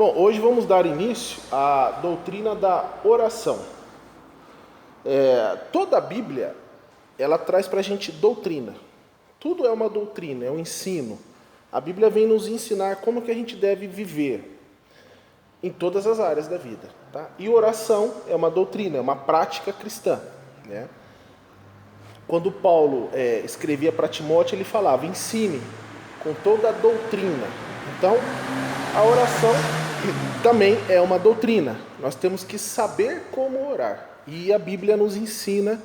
Bom, hoje vamos dar início à doutrina da oração. Toda a Bíblia, ela traz para a gente doutrina. Tudo é uma doutrina, é um ensino. A Bíblia vem nos ensinar como que a gente deve viver em todas as áreas da vida. Tá? E oração é uma doutrina, é uma prática cristã. Né? Quando Paulo escrevia para Timóteo, ele falava, ensine com toda a doutrina. Então, a oração também é uma doutrina. Nós temos que saber como orar. E a Bíblia nos ensina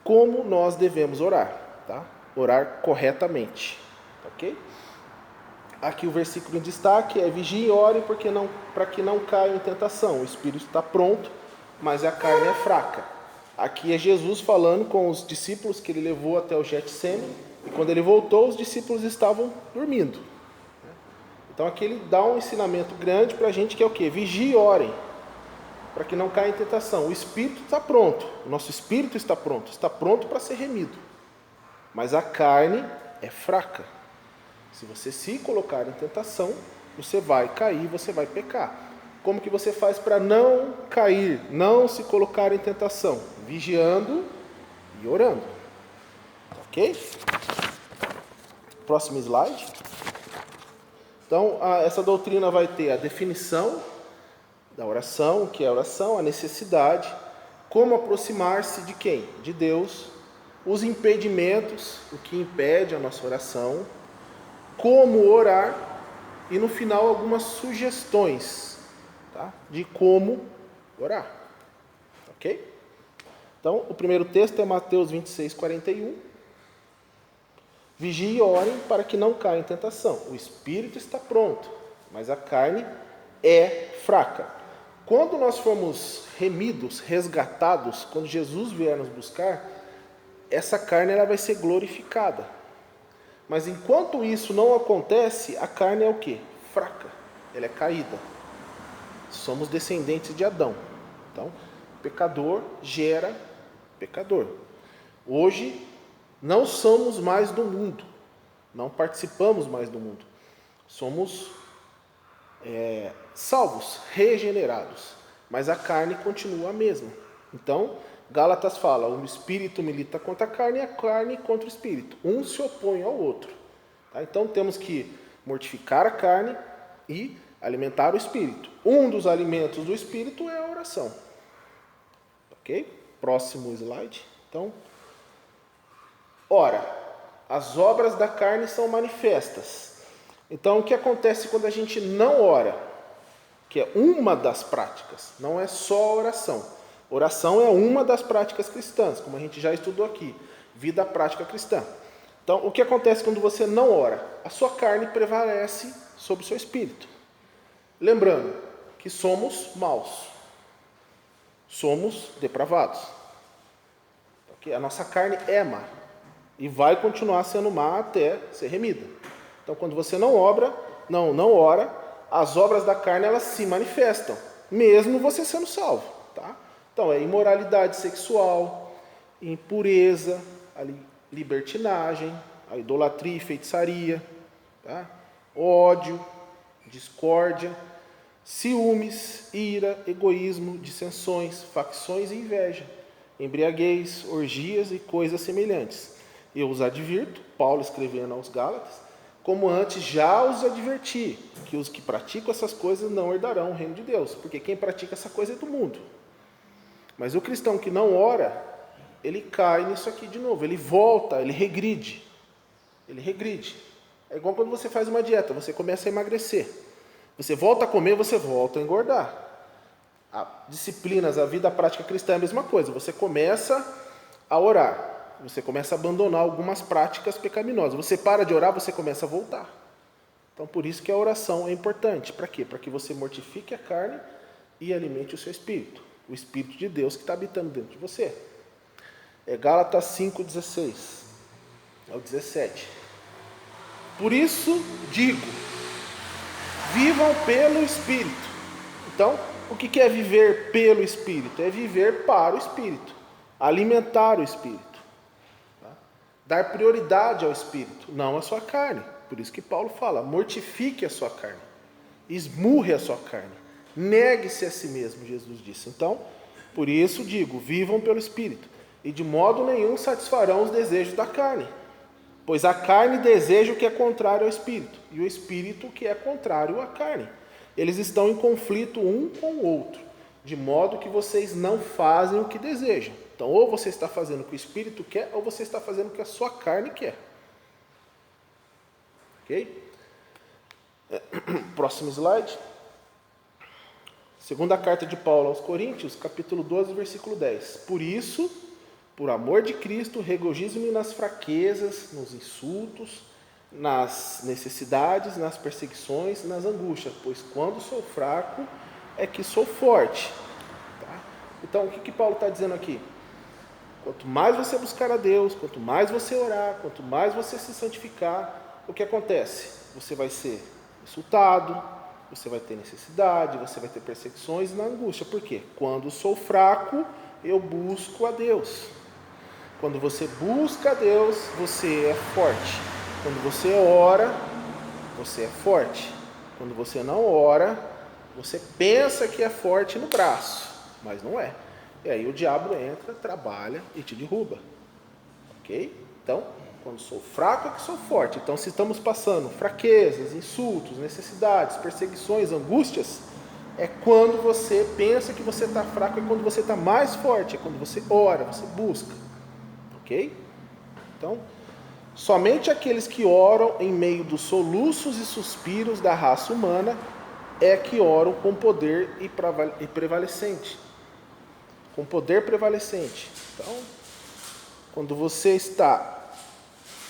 como nós devemos orar. Tá? Orar corretamente. Ok? Aqui o versículo em destaque é: vigie e ore para que não caia em tentação. O espírito está pronto, mas a carne é fraca. Aqui é Jesus falando com os discípulos que ele levou até o Getsêmani. E quando ele voltou, os discípulos estavam dormindo. Então aqui ele dá um ensinamento grande para a gente, que é o quê? Vigie e orem, para que não caia em tentação. O espírito está pronto, o nosso espírito está pronto para ser remido. Mas a carne é fraca. Se você se colocar em tentação, você vai cair, você vai pecar. Como que você faz para não cair, não se colocar em tentação? Vigiando e orando. Ok? Próximo slide. Então, essa doutrina vai ter a definição da oração, o que é a oração, a necessidade, como aproximar-se de quem? De Deus, os impedimentos, o que impede a nossa oração, como orar e, no final, algumas sugestões, tá? De como orar. Ok? Então, o primeiro texto é Mateus 26, 41. Vigie e orem para que não caia em tentação. O espírito está pronto, mas a carne é fraca. Quando nós formos remidos, resgatados, quando Jesus vier nos buscar, essa carne ela vai ser glorificada. Mas enquanto isso não acontece, a carne é o quê? Fraca, ela é caída. Somos descendentes de Adão. Então, pecador gera pecador. Hoje, não somos mais do mundo, não participamos mais do mundo. Somos salvos, regenerados, mas a carne continua a mesma. Então, Gálatas fala, o espírito milita contra a carne e a carne contra o espírito. Um se opõe ao outro. Tá? Então, temos que mortificar a carne e alimentar o espírito. Um dos alimentos do espírito é a oração. Ok? Próximo slide. Então, ora, as obras da carne são manifestas. Então, o que acontece quando a gente não ora? Que é uma das práticas, não é só a oração. Oração é uma das práticas cristãs, como a gente já estudou aqui. Vida prática cristã. Então, o que acontece quando você não ora? A sua carne prevalece sobre o seu espírito. Lembrando que somos maus. Somos depravados. Okay? A nossa carne é má. E vai continuar sendo má até ser remida. Então, quando você não ora, as obras da carne elas se manifestam, mesmo você sendo salvo. Tá? Então, é imoralidade sexual, impureza, a libertinagem, a idolatria e feitiçaria, tá? Ódio, discórdia, ciúmes, ira, egoísmo, dissensões, facções e inveja, embriaguez, orgias e coisas semelhantes. Eu os advirto, Paulo escrevendo aos Gálatas, como antes já os adverti, que os que praticam essas coisas não herdarão o reino de Deus, porque quem pratica essa coisa é do mundo. Mas o cristão que não ora, ele cai nisso aqui de novo, ele volta, ele regride. Ele regride. É igual quando você faz uma dieta, você começa a emagrecer. Você volta a comer, você volta a engordar. Disciplinas, a vida prática cristã é a mesma coisa, você começa a orar. Você começa a abandonar algumas práticas pecaminosas. Você para de orar, você começa a voltar. Então, por isso que a oração é importante. Para quê? Para que você mortifique a carne e alimente o seu espírito. O Espírito de Deus que está habitando dentro de você. É Gálatas 5,16 ao 17. Por isso digo, vivam pelo Espírito. Então, o que é viver pelo Espírito? É viver para o Espírito. Alimentar o Espírito. Dar prioridade ao Espírito, não à sua carne. Por isso que Paulo fala, mortifique a sua carne. esmurre a sua carne, negue-se a si mesmo, Jesus disse. Então, por isso digo, vivam pelo Espírito, e de modo nenhum satisfarão os desejos da carne, pois a carne deseja o que é contrário ao Espírito, e o Espírito o que é contrário à carne. Eles estão em conflito um com o outro, de modo que vocês não fazem o que desejam. Então, ou você está fazendo o que o Espírito quer, ou você está fazendo o que a sua carne quer. Ok? Próximo slide. Segunda carta de Paulo aos Coríntios, capítulo 12, versículo 10. Por isso, por amor de Cristo, regozijo-me nas fraquezas, nos insultos, nas necessidades, nas perseguições, nas angústias, pois quando sou fraco é que sou forte. Tá? Então, o que Paulo está dizendo aqui? Quanto mais você buscar a Deus, quanto mais você orar, quanto mais você se santificar, o que acontece? Você vai ser insultado, você vai ter necessidade, você vai ter perseguições e na angústia. Por quê? Quando sou fraco, eu busco a Deus. Quando você busca a Deus, você é forte. Quando você ora, você é forte. Quando você não ora, você pensa que é forte no braço, mas não é. E aí o diabo entra, trabalha e te derruba. Ok? Então, quando sou fraco é que sou forte. Então, se estamos passando fraquezas, insultos, necessidades, perseguições, angústias, é quando você pensa que você está fraco, é quando você está mais forte, é quando você ora, você busca. Ok? Então, somente aqueles que oram em meio dos soluços e suspiros da raça humana é que oram com poder e prevalecente. Com poder prevalecente. Então, quando você está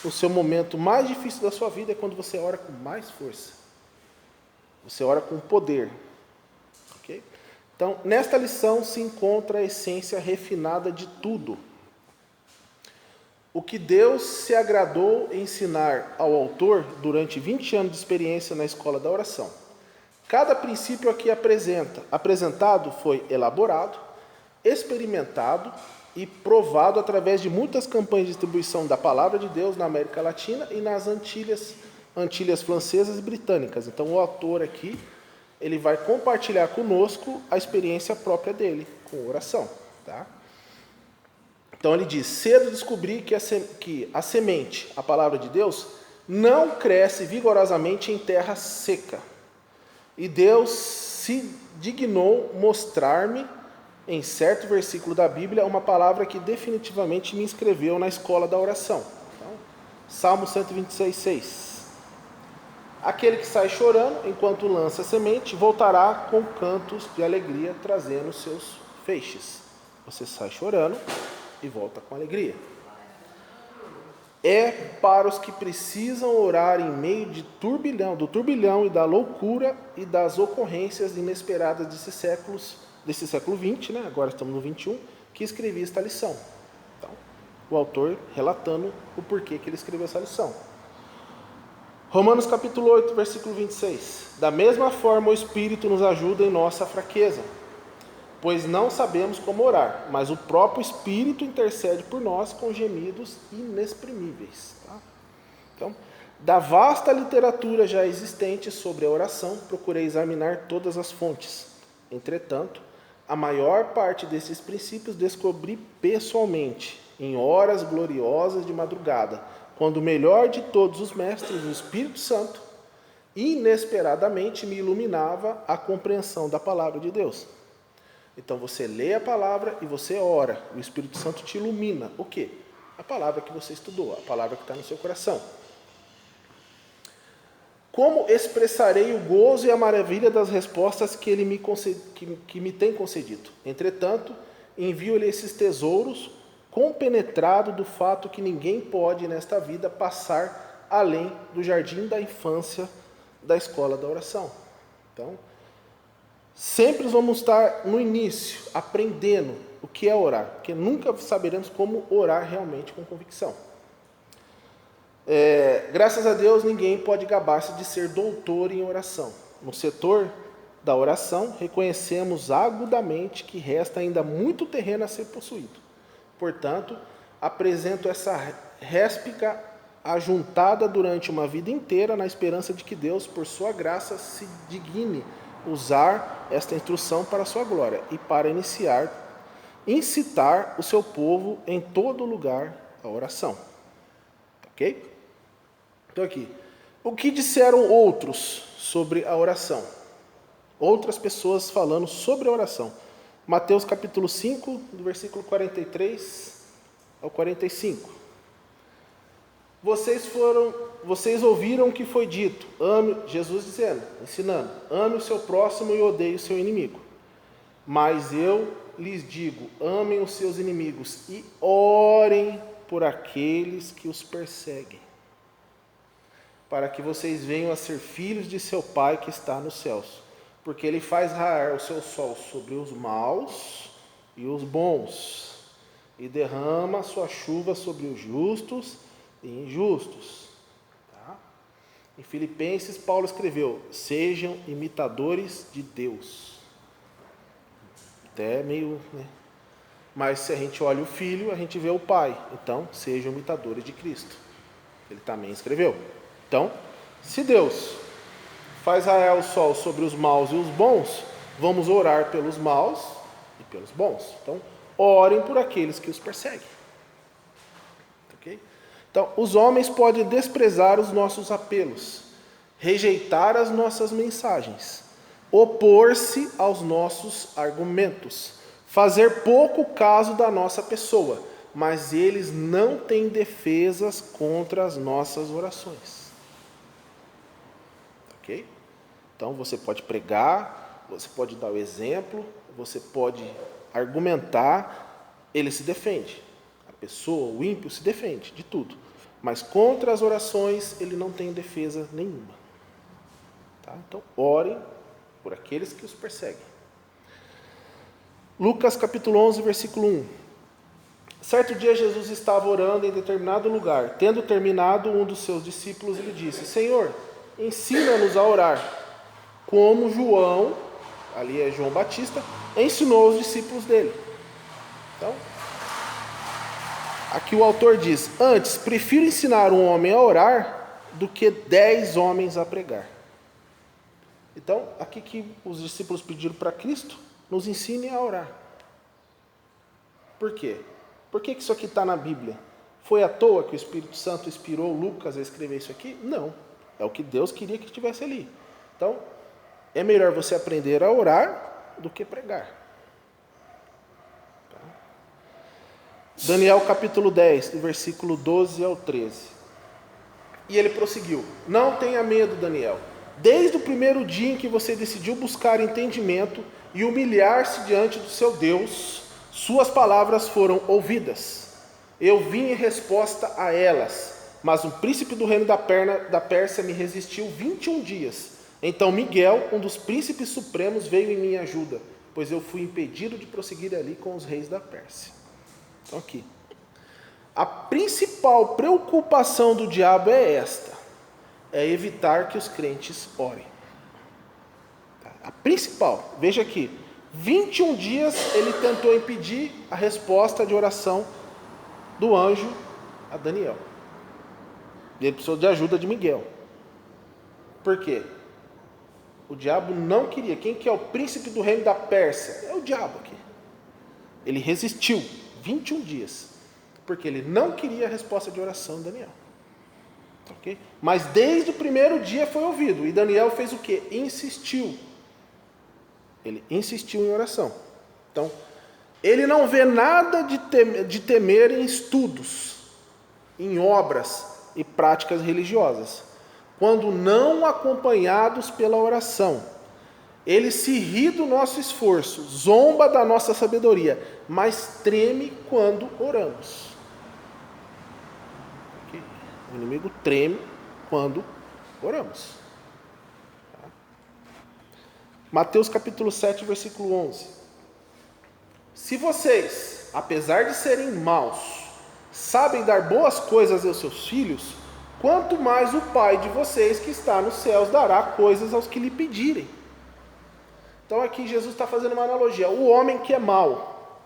no seu momento mais difícil da sua vida, é quando você ora com mais força. Você ora com poder. Ok? Então, nesta lição se encontra a essência refinada de tudo. O que Deus se agradou em ensinar ao autor durante 20 anos de experiência na escola da oração. Cada princípio aqui apresentado foi elaborado, experimentado e provado através de muitas campanhas de distribuição da Palavra de Deus na América Latina e nas Antilhas francesas e britânicas. Então o autor aqui, ele vai compartilhar conosco a experiência própria dele com oração. Tá? Então ele diz, cedo descobri que a semente, a Palavra de Deus, não cresce vigorosamente em terra seca. E Deus se dignou mostrar-me, em certo versículo da Bíblia, uma palavra que definitivamente me inscreveu na escola da oração. Então, Salmo 126:6. Aquele que sai chorando, enquanto lança a semente, voltará com cantos de alegria, trazendo seus feixes. Você sai chorando e volta com alegria. É para os que precisam orar em meio do turbilhão e da loucura e das ocorrências inesperadas desse século XX, né? Agora estamos no 21, que escrevi esta lição. Então, o autor relatando o porquê que ele escreveu essa lição. Romanos capítulo 8, versículo 26. Da mesma forma o Espírito nos ajuda em nossa fraqueza, pois não sabemos como orar, mas o próprio Espírito intercede por nós com gemidos inexprimíveis. Tá? Então, da vasta literatura já existente sobre a oração, procurei examinar todas as fontes. Entretanto, a maior parte desses princípios descobri pessoalmente, em horas gloriosas de madrugada, quando o melhor de todos os mestres, o Espírito Santo, inesperadamente me iluminava a compreensão da palavra de Deus. Então você lê a palavra e você ora. O Espírito Santo te ilumina. O quê? A palavra que você estudou, a palavra que está no seu coração. Como expressarei o gozo e a maravilha das respostas que ele que me tem concedido? Entretanto, envio-lhe esses tesouros, compenetrado do fato que ninguém pode nesta vida passar além do jardim da infância da escola da oração. Então, sempre vamos estar no início, aprendendo o que é orar, porque nunca saberemos como orar realmente com convicção. Graças a Deus, ninguém pode gabar-se de ser doutor em oração. No setor da oração, reconhecemos agudamente que resta ainda muito terreno a ser possuído. Portanto, apresento essa réplica ajuntada durante uma vida inteira na esperança de que Deus, por sua graça, se digne usar esta instrução para a sua glória e para incitar o seu povo em todo lugar à oração. Ok? Então aqui, o que disseram outros sobre a oração? Outras pessoas falando sobre a oração. Mateus capítulo 5, do versículo 43 ao 45. Vocês ouviram o que foi dito, Jesus dizendo, ensinando, ame o seu próximo e odeie o seu inimigo. Mas eu lhes digo, amem os seus inimigos e orem por aqueles que os perseguem, para que vocês venham a ser filhos de seu Pai que está nos céus, porque Ele faz raiar o seu sol sobre os maus e os bons, e derrama a sua chuva sobre os justos e injustos. Tá? Em Filipenses, Paulo escreveu, sejam imitadores de Deus. Até meio, né? Mas se a gente olha o Filho, a gente vê o Pai. Então, sejam imitadores de Cristo. Ele também escreveu. Então, se Deus faz raiar o sol sobre os maus e os bons, vamos orar pelos maus e pelos bons. Então, orem por aqueles que os perseguem. Ok? Então, os homens podem desprezar os nossos apelos, rejeitar as nossas mensagens, opor-se aos nossos argumentos, fazer pouco caso da nossa pessoa, mas eles não têm defesas contra as nossas orações. Ok? Então você pode pregar, você pode dar o exemplo, você pode argumentar, ele se defende. A pessoa, o ímpio, se defende de tudo. Mas contra as orações ele não tem defesa nenhuma. Tá? Então orem por aqueles que os perseguem. Lucas capítulo 11, versículo 1. Certo dia Jesus estava orando em determinado lugar. Tendo terminado, um dos seus discípulos lhe disse, Senhor, ensina-nos a orar, como João, ali é João Batista, ensinou aos discípulos dele. Então, aqui o autor diz, antes, prefiro ensinar um homem a orar do que 10 homens a pregar. Então, aqui que os discípulos pediram para Cristo, nos ensine a orar. Por quê? Por que isso aqui está na Bíblia? Foi à toa que o Espírito Santo inspirou Lucas a escrever isso aqui? Não. É o que Deus queria que estivesse ali. Então, é melhor você aprender a orar do que pregar. Tá? Daniel capítulo 10, do versículo 12 ao 13. E ele prosseguiu. Não tenha medo, Daniel. Desde o primeiro dia em que você decidiu buscar entendimento e humilhar-se diante do seu Deus, suas palavras foram ouvidas. Eu vim em resposta a elas, mas o príncipe do reino da Pérsia me resistiu 21 dias. Então Miguel, um dos príncipes supremos, veio em minha ajuda, pois eu fui impedido de prosseguir ali com os reis da Pérsia. Então aqui, a principal preocupação do diabo é esta, é evitar que os crentes orem. A principal, veja aqui, 21 dias ele tentou impedir a resposta de oração do anjo a Daniel. Ele precisou de ajuda de Miguel. Por quê? O diabo não queria. Quem que é o príncipe do reino da Pérsia? É o diabo aqui. Ele resistiu 21 dias, porque ele não queria a resposta de oração de Daniel. Okay? Mas desde o primeiro dia foi ouvido. E Daniel fez o quê? Insistiu. Ele insistiu em oração. Então, ele não vê nada de temer em estudos, em obras e práticas religiosas, quando não acompanhados pela oração. Ele se ri do nosso esforço, zomba da nossa sabedoria, mas treme quando oramos. Okay? O inimigo treme quando oramos. Mateus capítulo 7, versículo 11. Se vocês, apesar de serem maus, sabem dar boas coisas aos seus filhos, quanto mais o Pai de vocês que está nos céus dará coisas aos que lhe pedirem. Então aqui Jesus está fazendo uma analogia. O homem que é mau,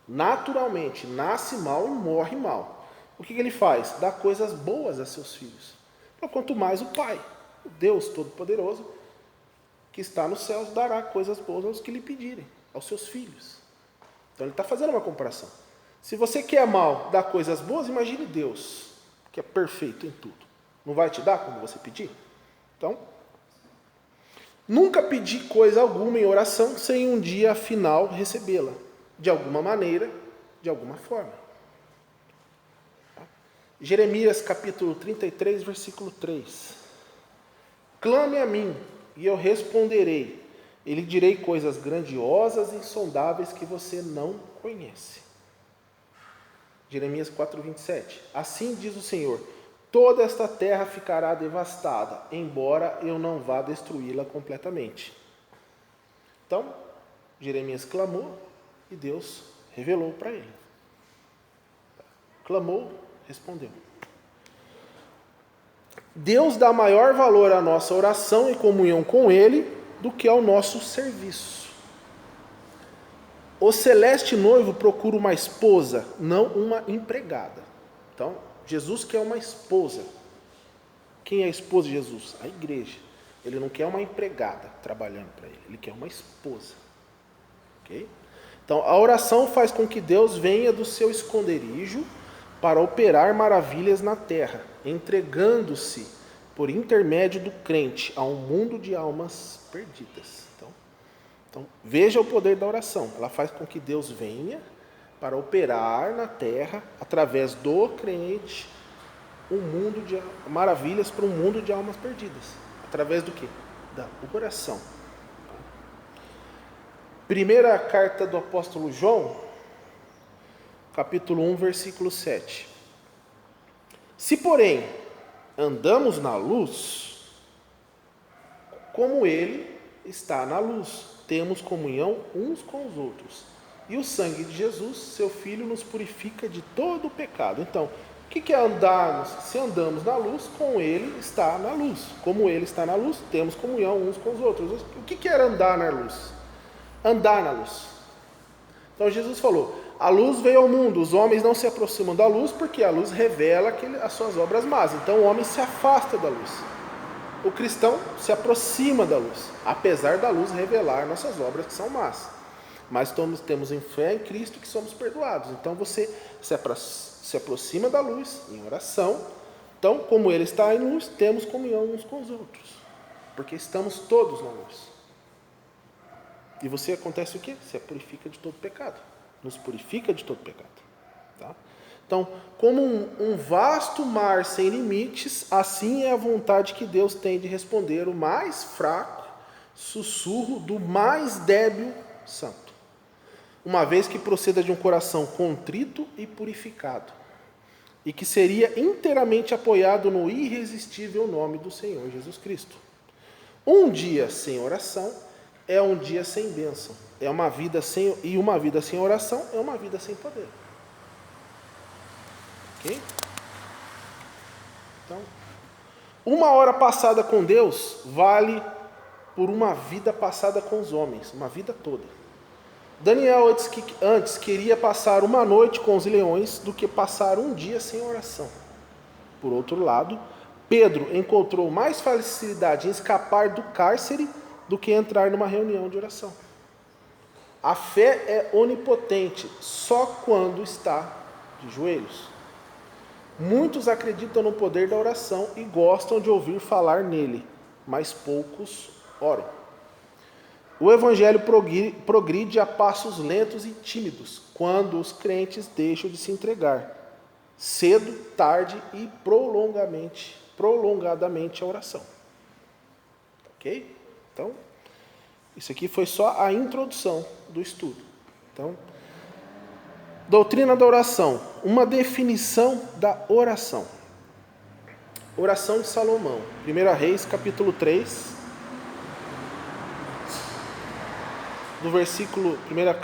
naturalmente, nasce mal e morre mal. o que ele faz? Dá coisas boas a seus filhos. Então, quanto mais o Pai, o Deus Todo-Poderoso, que está nos céus, dará coisas boas aos que lhe pedirem, aos seus filhos. Então ele está fazendo uma comparação. Se você quer mal, dar coisas boas, imagine Deus, que é perfeito em tudo. Não vai te dar quando você pedir? Então, nunca pedir coisa alguma em oração sem um dia final recebê-la, de alguma maneira, de alguma forma. Jeremias capítulo 33, versículo 3. Clame a mim, e eu responderei. E lhe direi coisas grandiosas e insondáveis que você não conhece. Jeremias 4:27. Assim diz o Senhor: toda esta terra ficará devastada, embora eu não vá destruí-la completamente. Então, Jeremias clamou e Deus revelou para ele. Clamou, respondeu. Deus dá maior valor à nossa oração e comunhão com Ele do que ao nosso serviço. O celeste noivo procura uma esposa, não uma empregada. Então, Jesus quer uma esposa. Quem é a esposa de Jesus? A igreja. Ele não quer uma empregada trabalhando para ele, ele quer uma esposa. Ok? Então, a oração faz com que Deus venha do seu esconderijo para operar maravilhas na terra, entregando-se por intermédio do crente a um mundo de almas perdidas. Então, veja o poder da oração. Ela faz com que Deus venha para operar na terra, através do crente, um mundo de maravilhas para um mundo de almas perdidas. Através do quê? Da oração. Primeira carta do apóstolo João, capítulo 1, versículo 7. Se, porém, andamos na luz, como ele está na luz, temos comunhão uns com os outros. E o sangue de Jesus, seu Filho, nos purifica de todo o pecado. Então, o que é andarmos? Se andamos na luz, com ele está na luz. Como ele está na luz, temos comunhão uns com os outros. O que é andar na luz? Andar na luz. Então Jesus falou, a luz veio ao mundo, os homens não se aproximam da luz, porque a luz revela as suas obras más. Então o homem se afasta da luz. O cristão se aproxima da luz, apesar da luz revelar nossas obras que são más. Mas temos em fé em Cristo que somos perdoados. Então você se aproxima da luz em oração. Então, como ele está em luz, temos comunhão uns com os outros. Porque estamos todos na luz. E você acontece o quê? Se purifica de todo pecado. Nos purifica de todo pecado. Tá? Então, como um vasto mar sem limites, assim é a vontade que Deus tem de responder o mais fraco sussurro do mais débil santo. Uma vez que proceda de um coração contrito e purificado. E que seria inteiramente apoiado no irresistível nome do Senhor Jesus Cristo. Um dia sem oração é um dia sem bênção. Uma vida sem oração é uma vida sem poder. Ok? Então, uma hora passada com Deus vale por uma vida passada com os homens, uma vida toda. Daniel antes queria passar uma noite com os leões do que passar um dia sem oração. Por outro lado, Pedro encontrou mais facilidade em escapar do cárcere do que entrar numa reunião de oração. A fé é onipotente só quando está de joelhos. Muitos acreditam no poder da oração e gostam de ouvir falar nele, mas poucos oram. O evangelho progride a passos lentos e tímidos, quando os crentes deixam de se entregar, cedo, tarde e prolongadamente à oração. Ok? Então, isso aqui foi só a introdução do estudo. Então, doutrina da oração, uma definição da oração. Oração de Salomão, 1 Reis, capítulo 3, do versículo, primeira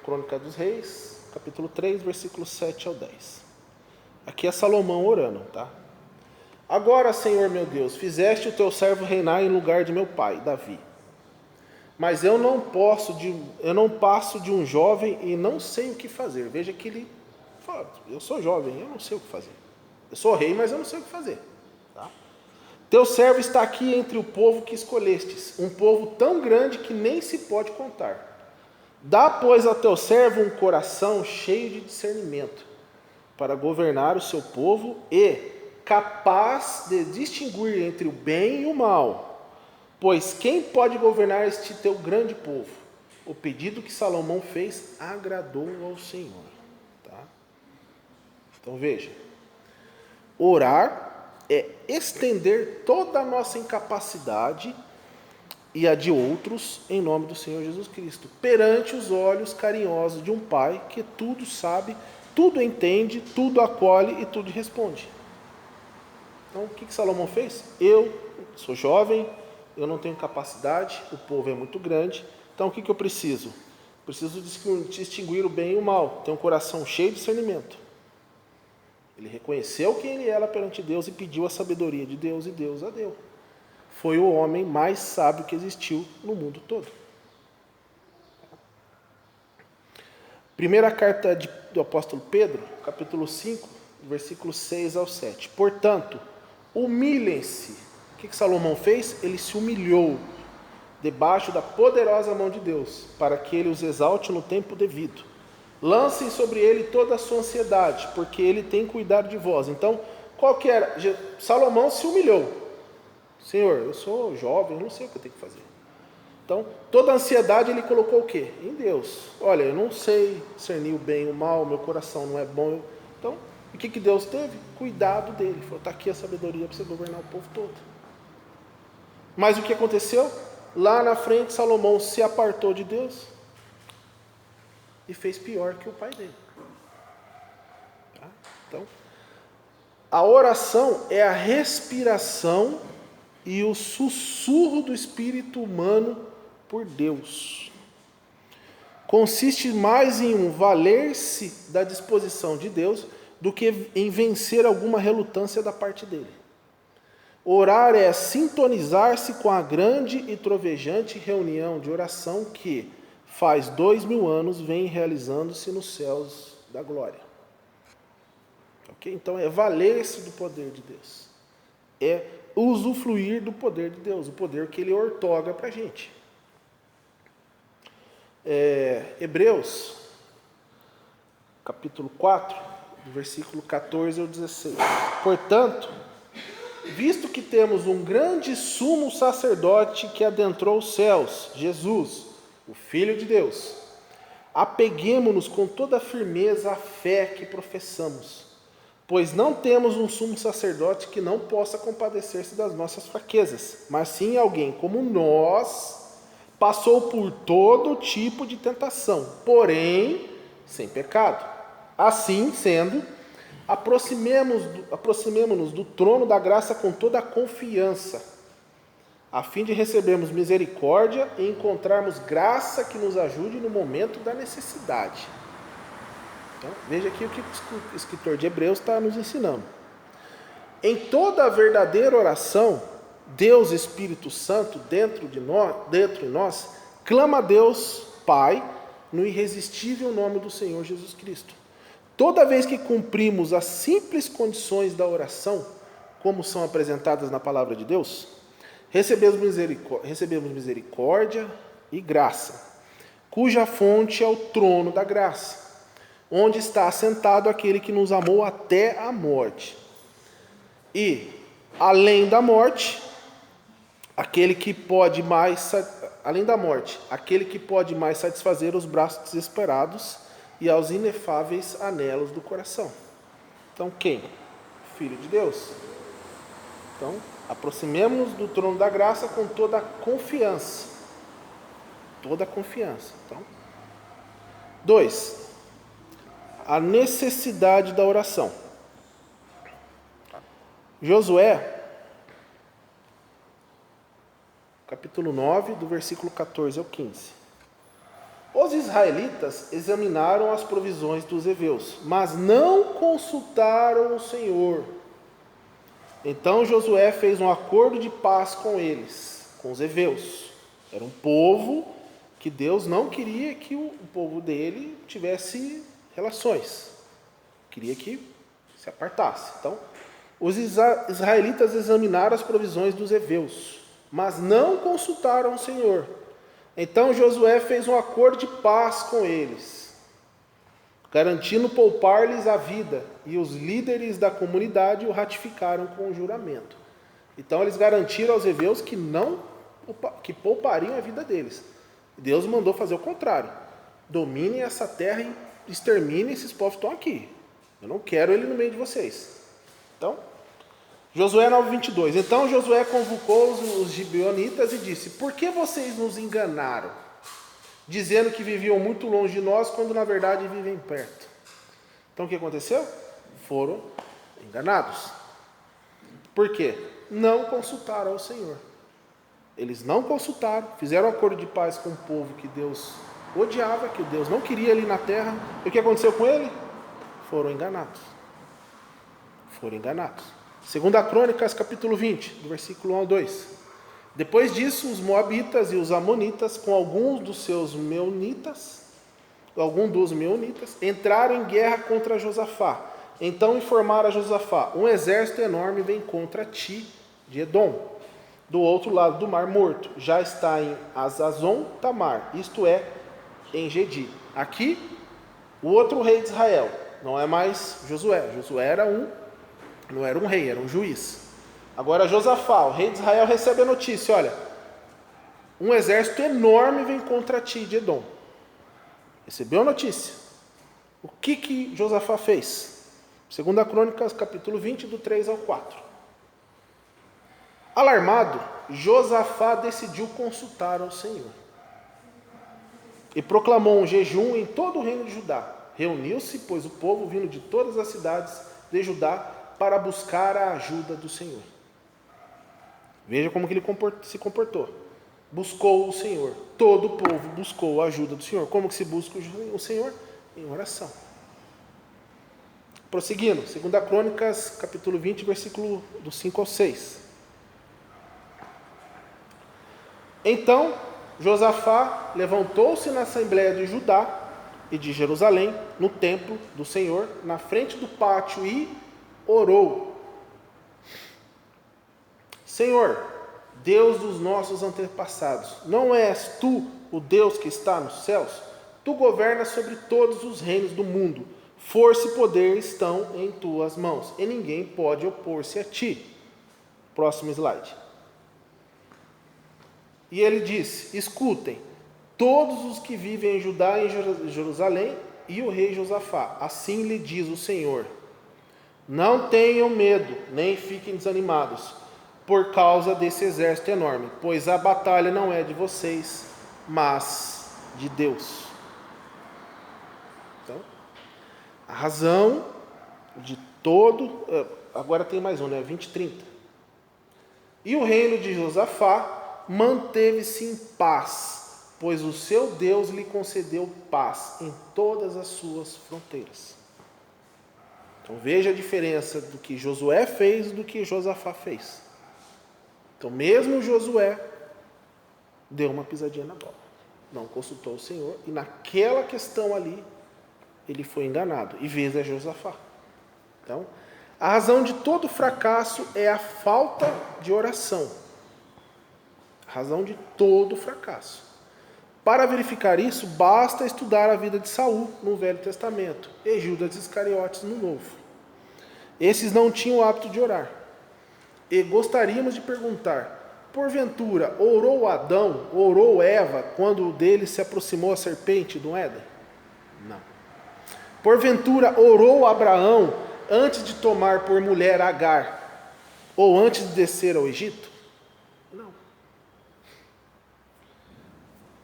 Crônica dos Reis, capítulo 3, versículo 7 ao 10. Aqui é Salomão orando, tá? Agora, Senhor meu Deus, fizeste o teu servo reinar em lugar de meu pai, Davi. Mas eu não passo de um jovem e não sei o que fazer. Veja que ele fala, eu sou jovem, eu não sei o que fazer. Eu sou rei, mas eu não sei o que fazer. Tá? Teu servo está aqui entre o povo que escolhestes, um povo tão grande que nem se pode contar. Dá, pois, ao teu servo um coração cheio de discernimento, para governar o seu povo e capaz de distinguir entre o bem e o mal. Pois quem pode governar este teu grande povo? O pedido que Salomão fez agradou ao Senhor. Tá? Então veja, orar é estender toda a nossa incapacidade e a de outros em nome do Senhor Jesus Cristo, perante os olhos carinhosos de um Pai que tudo sabe, tudo entende, tudo acolhe e tudo responde. Então, o que Salomão fez? Eu sou jovem, eu não tenho capacidade, o povo é muito grande, então o que eu preciso? Preciso distinguir o bem e o mal, ter um coração cheio de discernimento. Ele reconheceu quem ele era perante Deus e pediu a sabedoria de Deus e Deus a deu. Foi o homem mais sábio que existiu no mundo todo. Primeira carta do apóstolo Pedro, capítulo 5, versículos 6 ao 7. Portanto, humilhem-se. O que Salomão fez? Ele se humilhou debaixo da poderosa mão de Deus, para que ele os exalte no tempo devido. Lancem sobre ele toda a sua ansiedade, porque ele tem cuidado de vós. Então, qual que era? Salomão se humilhou. Senhor, eu sou jovem, eu não sei o que eu tenho que fazer. Então, toda a ansiedade ele colocou o quê? Em Deus. Olha, eu não sei discernir o bem e o mal, meu coração não é bom. Então, o que Deus teve? Cuidado dele. Falou, está aqui a sabedoria para você governar o povo todo. Mas o que aconteceu? Lá na frente, Salomão se apartou de Deus e fez pior que o pai dele. Tá? Então, a oração é a respiração e o sussurro do espírito humano por Deus. Consiste mais em valer-se da disposição de Deus do que em vencer alguma relutância da parte dele. Orar é sintonizar-se com a grande e trovejante reunião de oração que, faz 2000 anos, vem realizando-se nos céus da glória. Okay? Então é valer-se do poder de Deus. É usufruir do poder de Deus, o poder que Ele outorga para a gente. Hebreus, capítulo 4, do versículo 14 ao 16. Portanto, visto que temos um grande sumo sacerdote que adentrou os céus, Jesus, o Filho de Deus, apeguemo-nos com toda a firmeza à fé que professamos, pois não temos um sumo sacerdote que não possa compadecer-se das nossas fraquezas, mas sim alguém como nós, passou por todo tipo de tentação, porém sem pecado. Assim sendo, aproximemo-nos do trono da graça com toda a confiança, a fim de recebermos misericórdia e encontrarmos graça que nos ajude no momento da necessidade. Então, veja aqui o que o escritor de Hebreus está nos ensinando. Em toda a verdadeira oração, Deus Espírito Santo dentro de nós, clama a Deus Pai no irresistível nome do Senhor Jesus Cristo. Toda vez que cumprimos as simples condições da oração, como são apresentadas na palavra de Deus, recebemos misericórdia e graça, cuja fonte é o trono da graça, onde está assentado aquele que nos amou até a morte. E, além da morte, aquele que pode mais satisfazer os braços desesperados e aos inefáveis anelos do coração. Então, quem? Filho de Deus. Então, aproximemo-nos do trono da graça com toda a confiança. Toda a confiança. Então, 2. A necessidade da oração. Josué, capítulo 9, do versículo 14 ao 15. Os israelitas examinaram as provisões dos heveus, mas não consultaram o Senhor. Então Josué fez um acordo de paz com eles, com os heveus. Era um povo que Deus não queria que o povo dele tivesse relações. Queria que se apartasse. Então, os israelitas examinaram as provisões dos heveus, mas não consultaram o Senhor. Então Josué fez um acordo de paz com eles, garantindo poupar-lhes a vida, e os líderes da comunidade o ratificaram com o juramento. Então eles garantiram aos heveus que poupariam a vida deles. Deus mandou fazer o contrário. Dominem essa terra e exterminem esses povos que estão aqui. Eu não quero ele no meio de vocês. Então, Josué 9:22. Então Josué convocou os gibeonitas e disse: por que vocês nos enganaram, dizendo que viviam muito longe de nós, quando na verdade vivem perto? Então o que aconteceu? Foram enganados. Por quê? Não consultaram ao Senhor. Eles não consultaram, fizeram um acordo de paz com o povo que Deus odiava, que Deus não queria ali na terra. E o que aconteceu com ele? Foram enganados. Foram enganados. 2 Crônicas, capítulo 20, do versículo 1 ao 2. Depois disso, os moabitas e os amonitas, com alguns dos meunitas, entraram em guerra contra Josafá. Então informaram a Josafá: um exército enorme vem contra ti, de Edom, do outro lado do Mar Morto. Já está em Azazon Tamar, isto é, em Gedi. Aqui, o outro rei de Israel, não é mais Josué. Josué não era um rei, era um juiz. Agora Josafá, o rei de Israel, recebe a notícia: olha, um exército enorme vem contra ti, de Edom. Recebeu a notícia. O que Josafá fez? 2 Crônicas, capítulo 20, do 3 ao 4. Alarmado, Josafá decidiu consultar ao Senhor e proclamou um jejum em todo o reino de Judá. Reuniu-se, pois, o povo vindo de todas as cidades de Judá para buscar a ajuda do Senhor. Veja como que ele se comportou. Buscou o Senhor. Todo o povo buscou a ajuda do Senhor. Como que se busca o Senhor? Em oração. Prosseguindo, 2 Crônicas, capítulo 20, versículo do 5 ao 6. Então, Josafá levantou-se na assembleia de Judá e de Jerusalém, no templo do Senhor, na frente do pátio, e orou: Senhor, Deus dos nossos antepassados, não és tu o Deus que está nos céus? Tu governas sobre todos os reinos do mundo. Força e poder estão em tuas mãos, e ninguém pode opor-se a ti. Próximo slide. E ele disse: escutem, todos os que vivem em Judá e em Jerusalém, e o rei Josafá, assim lhe diz o Senhor: não tenham medo, nem fiquem desanimados, por causa desse exército enorme, pois a batalha não é de vocês, mas de Deus. Então, a razão de todo... Agora tem mais um, né? 20:30. E o reino de Josafá manteve-se em paz, pois o seu Deus lhe concedeu paz em todas as suas fronteiras. Então veja a diferença do que Josué fez e do que Josafá fez. Então mesmo Josué deu uma pisadinha na bola. Não consultou o Senhor, e naquela questão ali ele foi enganado. E veja Josafá. Então, a razão de todo fracasso é a falta de oração. A razão de todo fracasso. Para verificar isso, basta estudar a vida de Saul no Velho Testamento e Judas Iscariotes no Novo. Esses não tinham o hábito de orar. E gostaríamos de perguntar: porventura, orou Adão, orou Eva, quando dele se aproximou a serpente do Éden? Não. Porventura, orou Abraão antes de tomar por mulher Agar, ou antes de descer ao Egito? Não.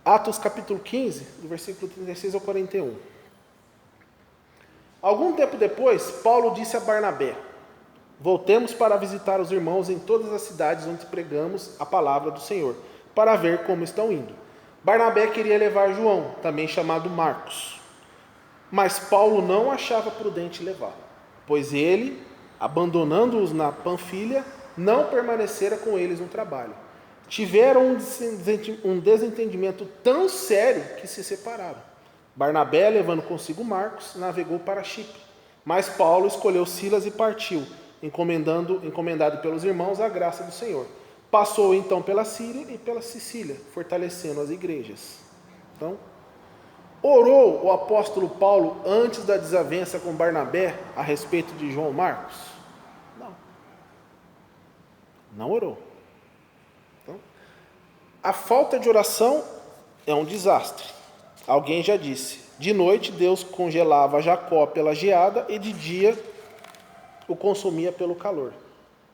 Atos capítulo 15, do versículo 36 ao 41. Algum tempo depois, Paulo disse a Barnabé: voltemos para visitar os irmãos em todas as cidades onde pregamos a palavra do Senhor, para ver como estão indo. Barnabé queria levar João, também chamado Marcos, mas Paulo não achava prudente levá-lo, pois ele, abandonando-os na Panfilha, não permanecera com eles no trabalho. Tiveram um desentendimento tão sério que se separaram. Barnabé, levando consigo Marcos, navegou para Chipre, Mas Paulo escolheu Silas e partiu, encomendado pelos irmãos à graça do Senhor. Passou então pela Síria e pela Sicília, fortalecendo as igrejas. Então, orou o apóstolo Paulo antes da desavença com Barnabé a respeito de João Marcos? Não. Não orou. Então, a falta de oração é um desastre. Alguém já disse, de noite Deus congelava Jacó pela geada e de dia o consumia pelo calor.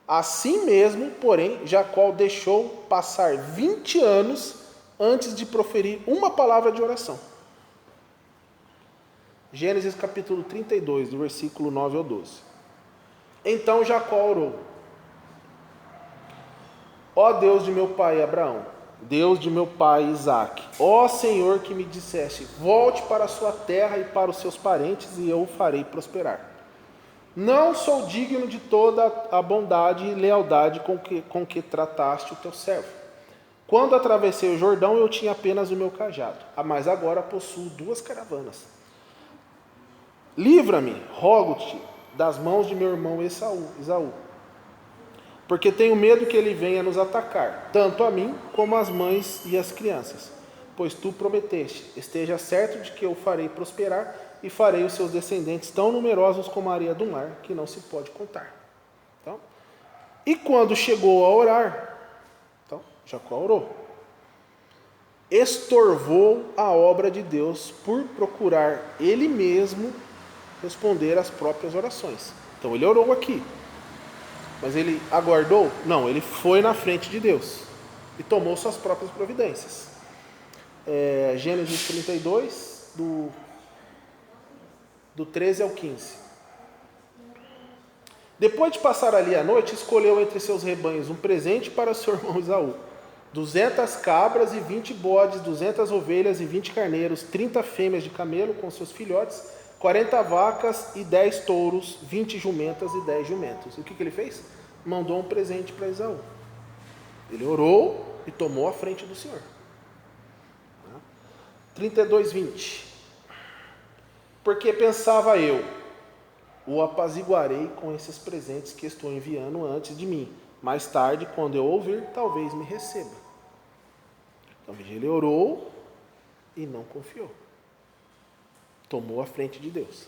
Assim mesmo, porém, Jacó deixou passar 20 anos antes de proferir uma palavra de oração. Gênesis capítulo 32, do versículo 9 ao 12. Então Jacó orou: ó Deus de meu pai Abraão, Deus de meu pai Isaque, ó Senhor que me disseste, volte para a sua terra e para os seus parentes e eu o farei prosperar. Não sou digno de toda a bondade e lealdade com que trataste o teu servo. Quando atravessei o Jordão, eu tinha apenas o meu cajado, mas agora possuo 2 caravanas. Livra-me, rogo-te, das mãos de meu irmão Esaú, porque tenho medo que ele venha nos atacar, tanto a mim como as mães e as crianças. Pois tu prometeste, esteja certo de que eu o farei prosperar e farei os seus descendentes tão numerosos como a areia do mar, que não se pode contar. Então, e quando chegou a orar, então, Jacó orou. Estorvou a obra de Deus por procurar ele mesmo responder às próprias orações. Então ele orou aqui. Mas ele aguardou? Não, ele foi na frente de Deus e tomou suas próprias providências. Gênesis 32, do 13 ao 15. Depois de passar ali a noite, escolheu entre seus rebanhos um presente para seu irmão Esaú: 200 cabras e 20 bodes, 200 ovelhas e 20 carneiros, 30 fêmeas de camelo com seus filhotes, 40 vacas e 10 touros, 20 jumentas e 10 jumentos. E o que ele fez? Mandou um presente para Esaú. Ele orou e tomou a frente do Senhor. 32:20. Porque pensava eu, o apaziguarei com esses presentes que estou enviando antes de mim. Mais tarde, quando eu ouvir, talvez me receba. Então veja, ele orou e não confiou. Tomou a frente de Deus.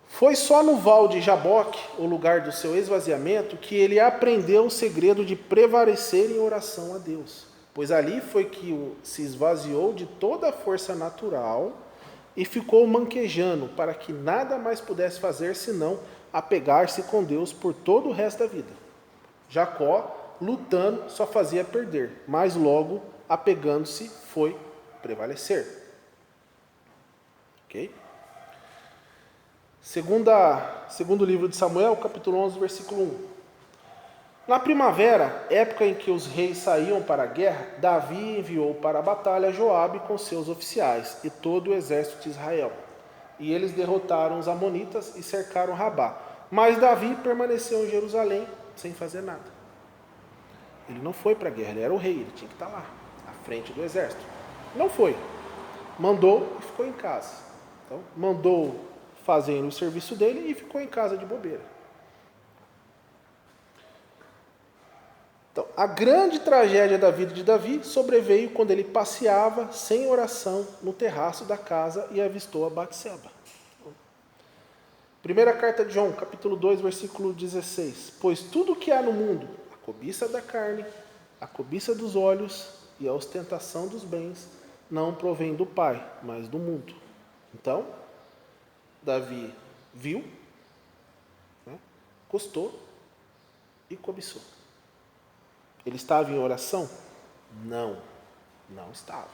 Foi só no val de Jaboque, o lugar do seu esvaziamento, que ele aprendeu o segredo de prevalecer em oração a Deus. Pois ali foi que se esvaziou de toda a força natural e ficou manquejando para que nada mais pudesse fazer senão apegar-se com Deus por todo o resto da vida. Jacó, lutando, só fazia perder, mas logo, apegando-se, foi prevalecer. Ok? Segundo livro de Samuel, capítulo 11, versículo 1. Na primavera, época em que os reis saíam para a guerra, Davi enviou para a batalha Joabe com seus oficiais e todo o exército de Israel. E eles derrotaram os amonitas e cercaram Rabá. Mas Davi permaneceu em Jerusalém sem fazer nada. Ele não foi para a guerra, ele era o rei, ele tinha que estar lá, à frente do exército. Não foi. Mandou e ficou em casa. Então, mandou fazendo o serviço dele e ficou em casa de bobeira. Então, a grande tragédia da vida de Davi sobreveio quando ele passeava sem oração no terraço da casa e avistou a Batseba. Primeira carta de João, capítulo 2, versículo 16. Pois tudo que há no mundo, a cobiça da carne, a cobiça dos olhos e a ostentação dos bens, não provém do Pai, mas do mundo. Então, Davi viu, gostou e cobiçou. Ele estava em oração? Não estava.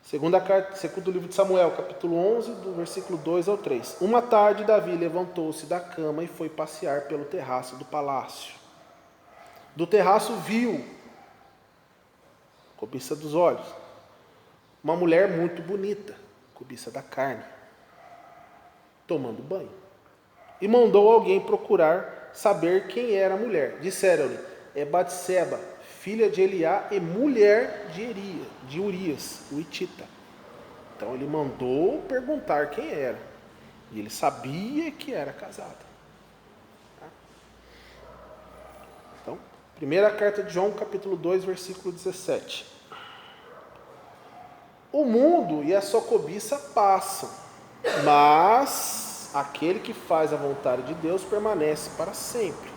Segundo livro de Samuel, capítulo 11, do versículo 2 ao 3. Uma tarde, Davi levantou-se da cama e foi passear pelo terraço do palácio. Do terraço viu, cobiça dos olhos, uma mulher muito bonita, cobiça da carne, tomando banho. E mandou alguém procurar saber quem era a mulher. Disseram-lhe: é Batseba, filha de Eliá e mulher de Urias, o Hitita. Então ele mandou perguntar quem era. E ele sabia que era casado. Então, primeira carta de João, capítulo 2, versículo 17. O mundo e a sua cobiça passam, mas aquele que faz a vontade de Deus permanece para sempre.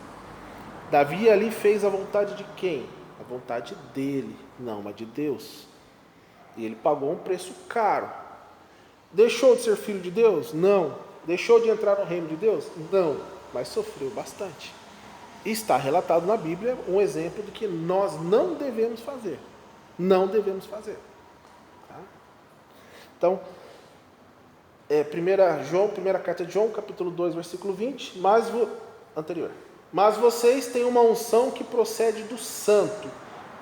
Davi ali fez a vontade de quem? A vontade dele, não a de Deus. E ele pagou um preço caro. Deixou de ser filho de Deus? Não. Deixou de entrar no reino de Deus? Não. Mas sofreu bastante. E está relatado na Bíblia um exemplo de que nós não devemos fazer. Não devemos fazer. Tá? Então, primeira carta de João, capítulo 2, versículo 20, anterior. Mas vocês têm uma unção que procede do santo,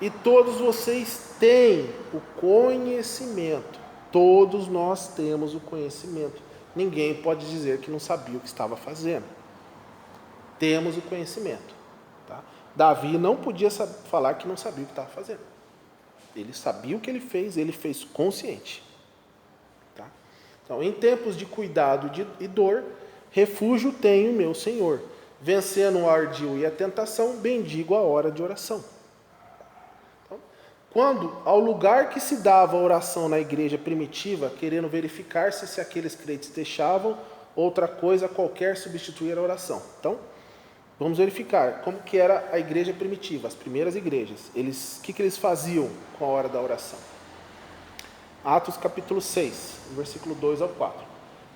e todos vocês têm o conhecimento. Todos nós temos o conhecimento. Ninguém pode dizer que não sabia o que estava fazendo. Temos o conhecimento. Tá? Davi não podia falar que não sabia o que estava fazendo. Ele sabia o que ele fez consciente. Tá? Então, em tempos de cuidado e dor, refúgio tenho o meu Senhor. Vencendo o ardil e a tentação, bendigo a hora de oração. Então, quando, ao lugar que se dava a oração na igreja primitiva, querendo verificar se aqueles crentes deixavam outra coisa qualquer substituir a oração. Então, vamos verificar como que era a igreja primitiva, as primeiras igrejas. O que eles faziam com a hora da oração? Atos capítulo 6, versículo 2 ao 4.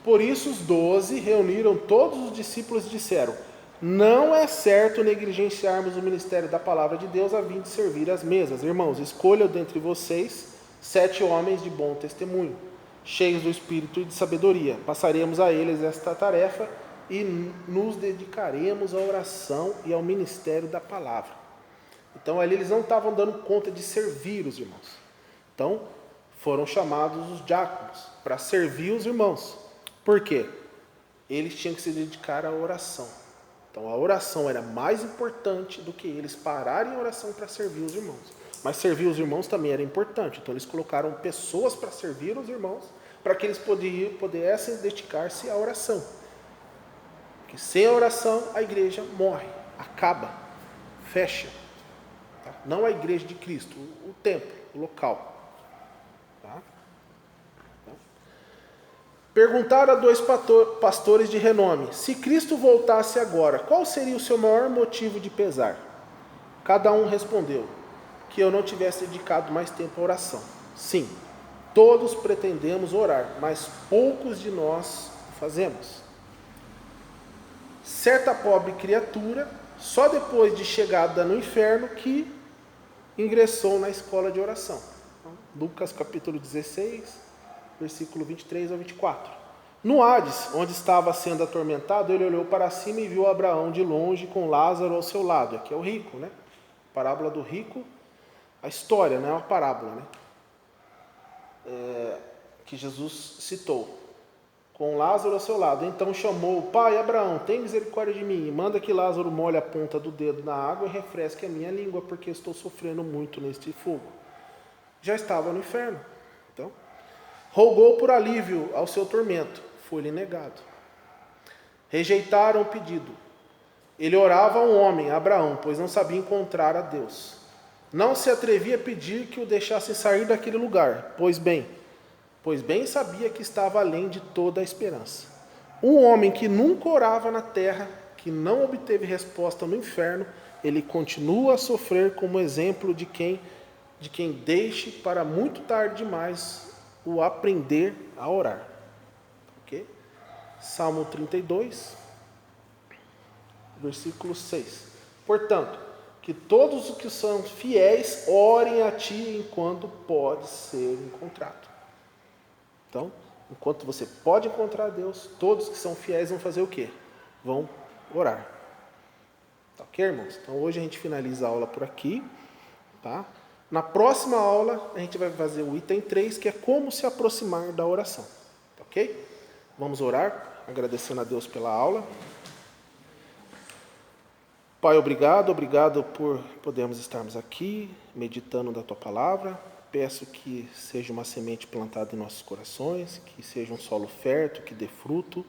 Por isso os 12 reuniram todos os discípulos e disseram: não é certo negligenciarmos o ministério da palavra de Deus a fim de servir às mesas. Irmãos, escolham dentre vocês 7 homens de bom testemunho, cheios do espírito e de sabedoria. Passaremos a eles esta tarefa e nos dedicaremos à oração e ao ministério da palavra. Então ali eles não estavam dando conta de servir os irmãos. Então foram chamados os diáconos para servir os irmãos. Por quê? Eles tinham que se dedicar à oração. Então a oração era mais importante do que eles pararem a oração para servir os irmãos. Mas servir os irmãos também era importante. Então eles colocaram pessoas para servir os irmãos, para que eles pudessem dedicar-se à oração. Porque sem a oração a igreja morre, acaba, fecha. Tá? Não a igreja de Cristo, o templo, o local. Tá? Perguntaram a 2 pastores de renome: se Cristo voltasse agora, qual seria o seu maior motivo de pesar? Cada um respondeu: que eu não tivesse dedicado mais tempo à oração. Sim, todos pretendemos orar, mas poucos de nós o fazemos. Certa pobre criatura, só depois de chegada no inferno, que ingressou na escola de oração. Lucas capítulo 16, versículo 23 ao 24. No Hades, onde estava sendo atormentado, ele olhou para cima e viu Abraão de longe com Lázaro ao seu lado. Aqui é o rico, né? Parábola do rico, a história, não é uma parábola, né? Que Jesus citou. Com Lázaro ao seu lado. Então chamou: pai Abraão, tem misericórdia de mim, e manda que Lázaro molhe a ponta do dedo na água e refresque a minha língua, porque estou sofrendo muito neste fogo. Já estava no inferno. Então, rogou por alívio ao seu tormento, foi-lhe negado. Rejeitaram o pedido. Ele orava a um homem, Abraão, pois não sabia encontrar a Deus. Não se atrevia a pedir que o deixasse sair daquele lugar, pois bem sabia que estava além de toda a esperança. Um homem que nunca orava na terra, que não obteve resposta no inferno, ele continua a sofrer como exemplo de quem deixe para muito tarde demais o aprender a orar. Ok? Salmo 32, versículo 6. Portanto, que todos os que são fiéis orem a ti enquanto pode ser encontrado. Então, enquanto você pode encontrar Deus, todos que são fiéis vão fazer o quê? Vão orar. Tá ok, irmãos? Então, hoje a gente finaliza a aula por aqui. Tá? Na próxima aula, a gente vai fazer o item 3, que é como se aproximar da oração. Tá ok? Vamos orar, agradecendo a Deus pela aula. Pai, obrigado por podermos estarmos aqui, meditando da Tua Palavra. Peço que seja uma semente plantada em nossos corações, que seja um solo fértil, que dê fruto,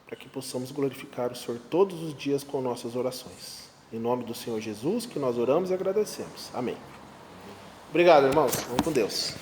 para que possamos glorificar o Senhor todos os dias com nossas orações. Em nome do Senhor Jesus, que nós oramos e agradecemos. Amém. Obrigado, irmãos. Vamos com Deus.